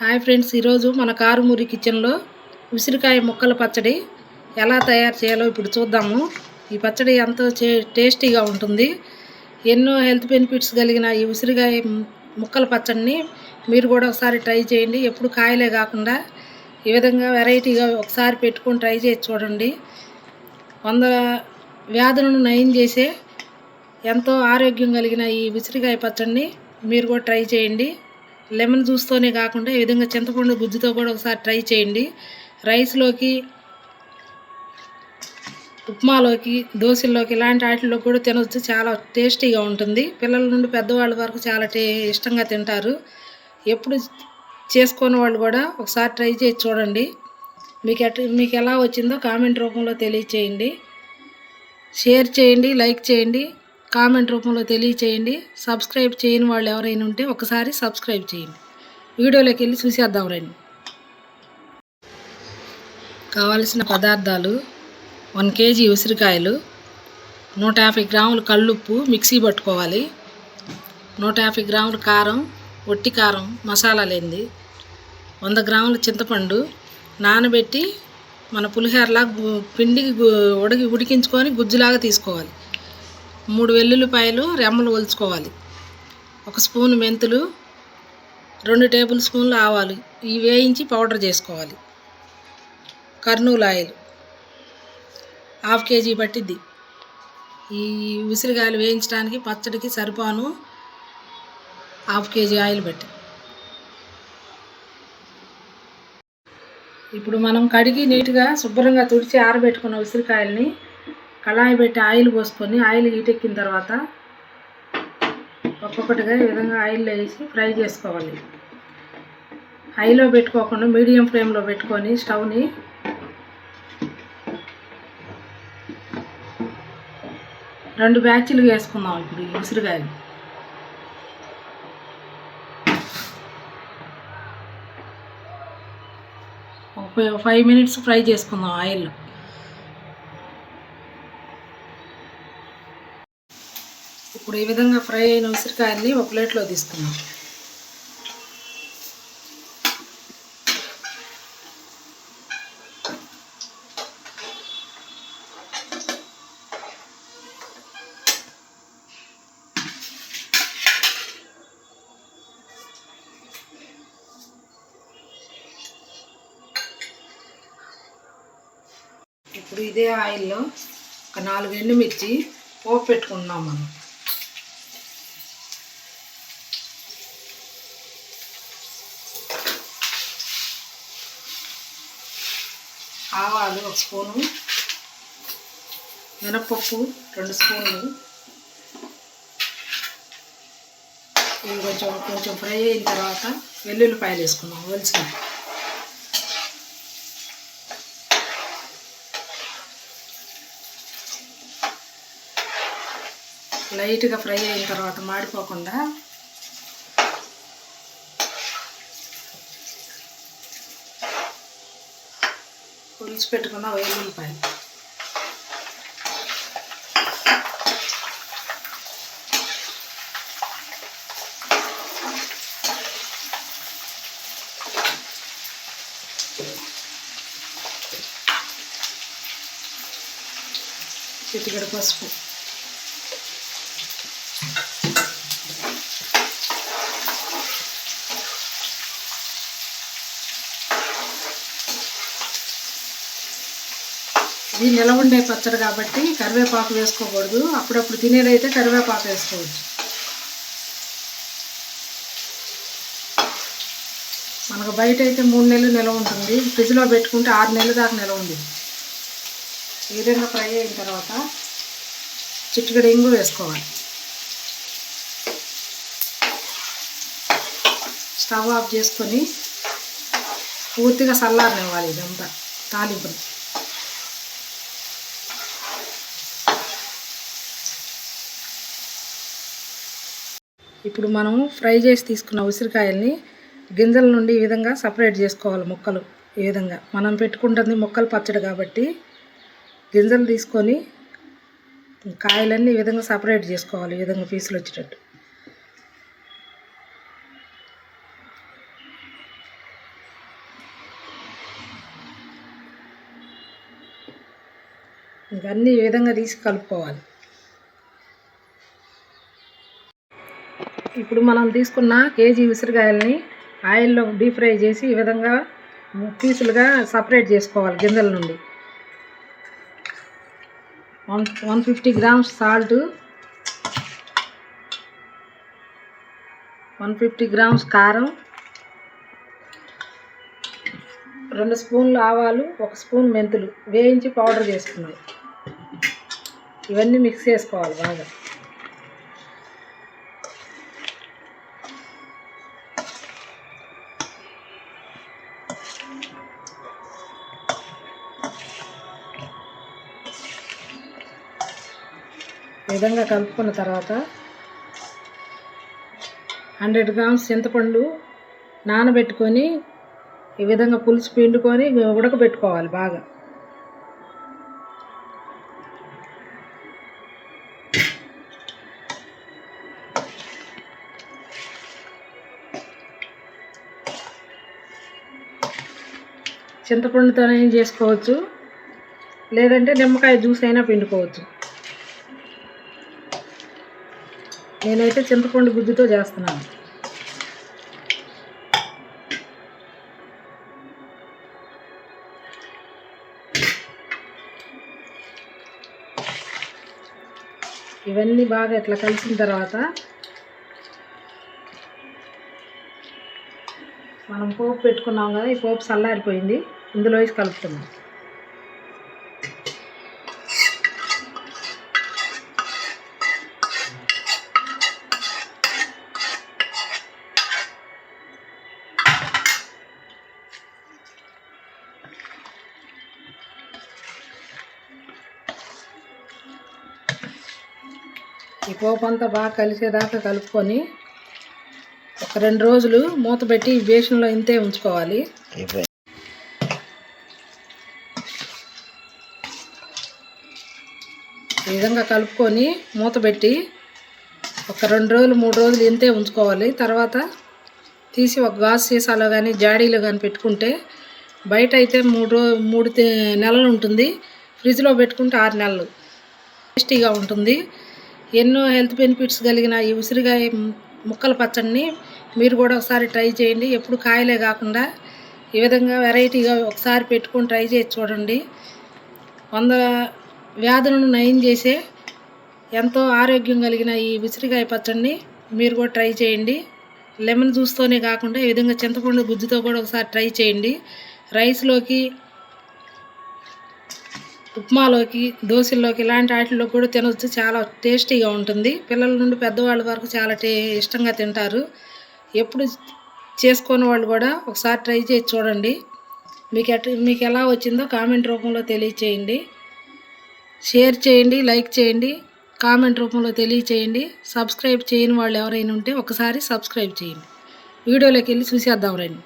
Hi friends, ఈరోజు మన కారుమూరి కిచెన్లో ఉసిరికాయ ముక్కల పచ్చడి ఎలా తయారు చేయాలో ఇప్పుడు చూద్దాము. ఈ పచ్చడి ఎంతో టేస్టీగా ఉంటుంది. ఎన్నో హెల్త్ బెనిఫిట్స్ కలిగిన ఈ ఉసిరికాయ ముక్కల పచ్చడిని మీరు కూడా ఒకసారి ట్రై చేయండి. ఎప్పుడు కాయలే కాకుండా ఈ విధంగా వెరైటీగా ఒకసారి పెట్టుకొని ట్రై చేసి చూడండి. 100 వ్యాధులను నయం చేసే ఎంతో ఆరోగ్యం కలిగిన ఈ ఉసిరికాయ పచ్చడిని మీరు కూడా ట్రై చేయండి. లెమన్ జ్యూస్తోనే కాకుండా ఈ విధంగా చింతపండు గుజ్జుతో కూడా ఒకసారి ట్రై చేయండి. రైస్లోకి, ఉప్మాలోకి, దోశల్లోకి ఇలాంటి వాటిల్లో కూడా తినవచ్చు. చాలా టేస్టీగా ఉంటుంది. పిల్లల నుండి పెద్దవాళ్ళ వరకు చాలా ఇష్టంగా తింటారు. ఎప్పుడు చేసుకున్న వాళ్ళు కూడా ఒకసారి ట్రై చేసి చూడండి. మీకు ఎలా వచ్చిందో కామెంట్ రూపంలో తెలియచేయండి. షేర్ చేయండి, లైక్ చేయండి, కామెంట్ రూపంలో తెలియచేయండి. సబ్స్క్రైబ్ చేయని వాళ్ళు ఎవరైనా ఉంటే ఒకసారి సబ్స్క్రైబ్ చేయండి. వీడియోలోకి వెళ్ళి చూసేద్దాం రండి. కావలసిన పదార్థాలు: 1 కేజీ ఉసిరికాయలు, 150 గ్రాములు కల్లుప్పు మిక్సీ పట్టుకోవాలి, 150 గ్రాములు కారం, ఒట్టి కారం మసాలా లేనిది, 100 గ్రాముల చింతపండు నానబెట్టి మన పులిహోరలా పిండికి ఉడికించుకొని గుజ్జులాగా తీసుకోవాలి, 3 వెల్లుల్లిపాయలు రెమ్మలు ఒలుచుకోవాలి, 1 స్పూన్ మెంతులు, 2 టేబుల్ స్పూన్లు ఆవాలు ఇవి వేయించి పౌడర్ చేసుకోవాలి, కర్నూలు ఆయిల్ 1/2 కేజీ పట్టిద్ది. ఈ ఉసిరికాయలు వేయించడానికి పచ్చడికి సరిపాను 1/2 కేజీ ఆయిల్ పట్టి. ఇప్పుడు మనం కడిగి నీట్గా శుభ్రంగా తుడిచి ఆరబెట్టుకున్న ఉసిరికాయల్ని కళాయి పెట్టి ఆయిల్ పోసుకొని ఆయిల్ హీటెక్కిన తర్వాత ఒక్కొక్కటిగా ఈ విధంగా ఆయిల్లో వేసి ఫ్రై చేసుకోవాలి. హైలో పెట్టుకోకుండా మీడియం ఫ్లేమ్లో పెట్టుకొని స్టవ్ని రెండు బ్యాచ్లు వేసుకుందాం. ఇప్పుడు ఈ ఉసిరికాయలు ఒక 5 మినిట్స్ ఫ్రై చేసుకుందాం ఆయిల్లో. ఇప్పుడు ఈ విధంగా ఫ్రై అయిన ఉసిరికాయల్ని ఒక ప్లేట్లో తీసుకుందాం. ఇప్పుడు ఇదే ఆయిల్లో ఒక 4 ఎండుమిర్చి పోపు పెట్టుకుంటున్నాం మనం. ఆవాలు 1 స్పూను, మినప్పప్పు 2 స్పూన్లు. ఇవి కొంచెం ఫ్రై అయిన తర్వాత వెల్లుల్లిపాయలు వేసుకుందాం ఒలిచిన. లైట్గా ఫ్రై అయిన తర్వాత మాడిపోకుండా ఒలిచి పెట్టుకున్న వెల్లుల్లిపాయలు. చిటికెడు పసుపు. ఇది నిలవ ఉండే పచ్చడి కాబట్టి కరివేపాకు వేసుకోకూడదు. అప్పుడప్పుడు తినేదైతే కరివేపాకు వేసుకోవచ్చు. మనకు బయట అయితే 3 నెలలు నిలవ ఉంటుంది, ఫ్రిడ్జ్లో పెట్టుకుంటే 6 నెలల దాకా నిలవ ఉంది. ఈ విధంగా ఫ్రై అయిన తర్వాత చిటికెడు ఇంగు వేసుకోవాలి. స్టవ్ ఆఫ్ చేసుకొని పూర్తిగా చల్లారనివ్వాలి ఇదంతా తాలింపుని. ఇప్పుడు మనం ఫ్రై చేసి తీసుకున్న ఉసిరికాయల్ని గింజల నుండి ఈ విధంగా సపరేట్ చేసుకోవాలి. ముక్కలు ఈ విధంగా మనం పెట్టుకుంటుంది ముక్కలు పచ్చడి కాబట్టి గింజలు తీసుకొని కాయలన్నీ ఈ విధంగా సపరేట్ చేసుకోవాలి. ఈ విధంగా పీసులు వచ్చేటట్టు. ఇవన్నీ ఈ విధంగా తీసి కలుపుకోవాలి. ఇప్పుడు మనం తీసుకున్న కేజీ ఉసిరికాయలని ఆయిల్లో డీప్ ఫ్రై చేసి ఈ విధంగా పీసులుగా సపరేట్ చేసుకోవాలి. గింజల నుండి 150 గ్రామ్స్ సాల్ట్, 150 గ్రామ్స్ కారం, 2 స్పూన్లు ఆవాలు, 1 స్పూన్ మెంతులు వేయించి పౌడర్ చేసుకున్నాయి. ఇవన్నీ మిక్స్ చేసుకోవాలి బాగా. ఈ విధంగా కలుపుకున్న తర్వాత 100 గ్రామ్స్ చింతపండు నానబెట్టుకొని ఈ విధంగా పులుసు పిండుకొని ఉడకబెట్టుకోవాలి బాగా. చింతపండుతోనే చేసుకోవచ్చు, లేదంటే నిమ్మకాయ జ్యూస్ అయినా పిండుకోవచ్చు. నేనైతే చింతపండు గుజ్జుతో చేస్తున్నాను. ఇవన్నీ బాగా ఇట్లా కలిసిన తర్వాత మనం పోపు పెట్టుకున్నాం కదా, ఈ పోపు చల్లారిపోయింది, ఇందులో వేసి కలుపుతున్నాం. ఈ పోపు అంతా బాగా కలిసేదాకా కలుపుకొని ఒక 2 రోజులు మూత పెట్టి బేషన్లో ఇంతే ఉంచుకోవాలి. ఈ విధంగా కలుపుకొని మూత పెట్టి ఒక 2 రోజులు 3 రోజులు ఇంతే ఉంచుకోవాలి. తర్వాత తీసి ఒక గాజు సీసాలో కానీ జాడీలో కానీ పెట్టుకుంటే బయట అయితే 3 నెలలు ఉంటుంది, ఫ్రిడ్జ్లో పెట్టుకుంటే 6 నెలలు. టేస్టీగా ఉంటుంది. ఎన్నో హెల్త్ బెనిఫిట్స్ కలిగిన ఈ ఉసిరికాయ ముక్కల పచ్చడిని మీరు కూడా ఒకసారి ట్రై చేయండి. ఎప్పుడు కాయలే కాకుండా ఈ విధంగా వెరైటీగా ఒకసారి పెట్టుకొని ట్రై చేసి చూడండి. 100 వ్యాధులను నయం చేసే ఎంతో ఆరోగ్యం కలిగిన ఈ ఉసిరికాయ పచ్చడిని మీరు కూడా ట్రై చేయండి. లెమన్ జ్యూస్తోనే కాకుండా ఈ విధంగా చింతపండు గుజ్జుతో కూడా ఒకసారి ట్రై చేయండి. రైస్లోకి, ఉప్మాలోకి, దోశల్లోకి ఇలాంటి వాటిల్లో కూడా తినవచ్చు. చాలా టేస్టీగా ఉంటుంది. పిల్లల నుండి పెద్దవాళ్ళ వరకు చాలా ఇష్టంగా తింటారు. ఎప్పుడు చేసుకున్న వాళ్ళు కూడా ఒకసారి ట్రై చేసి చూడండి. మీకు ఎలా వచ్చిందో కామెంట్ రూపంలో తెలియచేయండి. షేర్ చేయండి, లైక్ చేయండి, కామెంట్ రూపంలో తెలియచేయండి. సబ్స్క్రైబ్ చేయని వాళ్ళు ఎవరైనా ఉంటే ఒకసారి సబ్స్క్రైబ్ చేయండి. వీడియోలోకి వెళ్ళి చూసేద్దాం రండి.